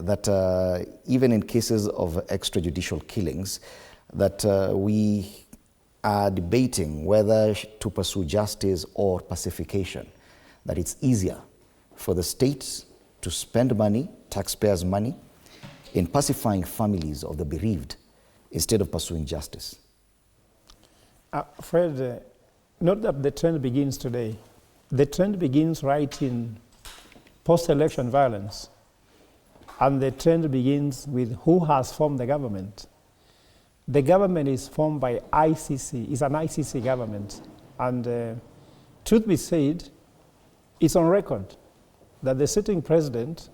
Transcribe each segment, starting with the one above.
that even in cases of extrajudicial killings, that we are debating whether to pursue justice or pacification, that it's easier for the state to spend money, taxpayers' money, in pacifying families of the bereaved instead of pursuing justice. Fred, not that the trend begins today. The trend begins right in post-election violence. And the trend begins with who has formed the government. The government is formed by ICC. It's an ICC government. And truth be said, it's on record that the sitting president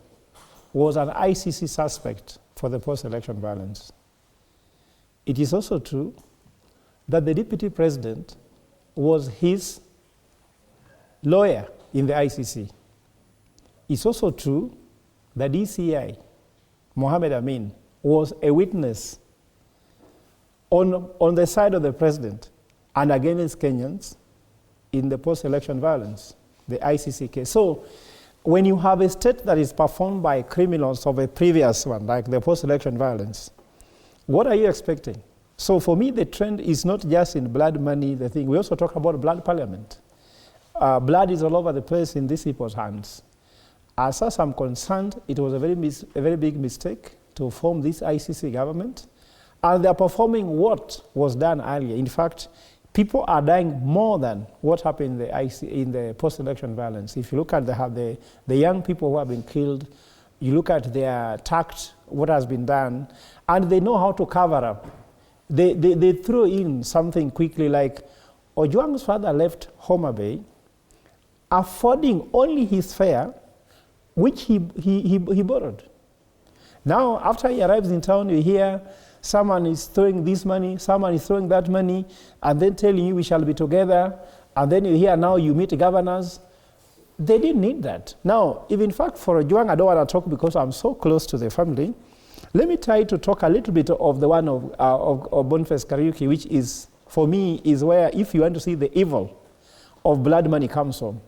was an ICC suspect for the post-election violence. It is also true that the deputy president was his lawyer in the ICC. It's also true that DCI, Mohammed Amin, was a witness on the side of the president and against Kenyans in the post-election violence, the ICC case. So when you have a state that is performed by criminals of a previous one, like the post-election violence, what are you expecting? So for me, the trend is not just in blood money, the thing. We also talk about blood parliament. Blood is all over the place in these people's hands. As far as I'm concerned, it was a very big mistake to form this ICC government. And they're performing what was done earlier. In fact, people are dying more than what happened in the post-election violence. If you look at the young people who have been killed, you look at their tact, what has been done, and they know how to cover up. They throw in something quickly like, Ojwang's father left Homa Bay, affording only his fare, which he borrowed. Now, after he arrives in town, you hear someone is throwing this money, someone is throwing that money, and then telling you we shall be together, and then you hear now you meet governors. They didn't need that. Now, if in fact for Ojwang, I don't want to talk because I'm so close to the family, let me try to talk a little bit of the one of Boniface Kariuki, which is, for me, is where if you want to see the evil of blood money comes from.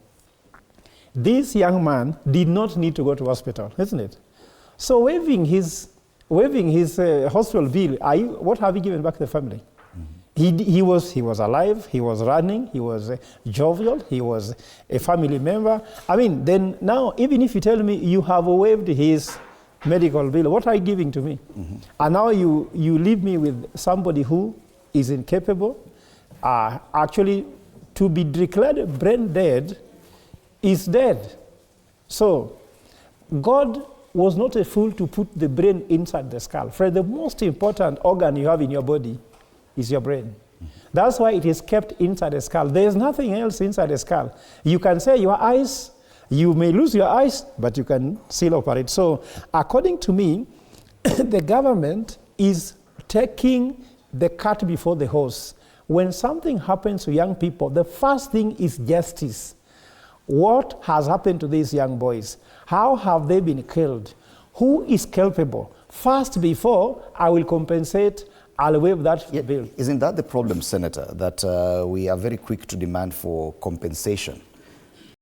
This young man did not need to go to hospital, isn't it? So waiving his hospital bill, what have you given back to the family? Mm-hmm. He was alive, he was running, he was jovial, he was a family member. I mean, then now, even if you tell me you have waived his medical bill, what are you giving to me? Mm-hmm. And now you leave me with somebody who is incapable. Actually, to be declared brain dead is dead. So, God was not a fool to put the brain inside the skull. For the most important organ you have in your body is your brain. Mm-hmm. That's why it is kept inside the skull. There is nothing else inside the skull. You can say your eyes, you may lose your eyes, but you can still operate. So, according to me, the government is taking the cart before the horse. When something happens to young people, the first thing is justice. What has happened to these young boys? How have they been killed? Who is culpable? First, before I will compensate, I'll waive that bill. Isn't that the problem, Senator, that we are very quick to demand for compensation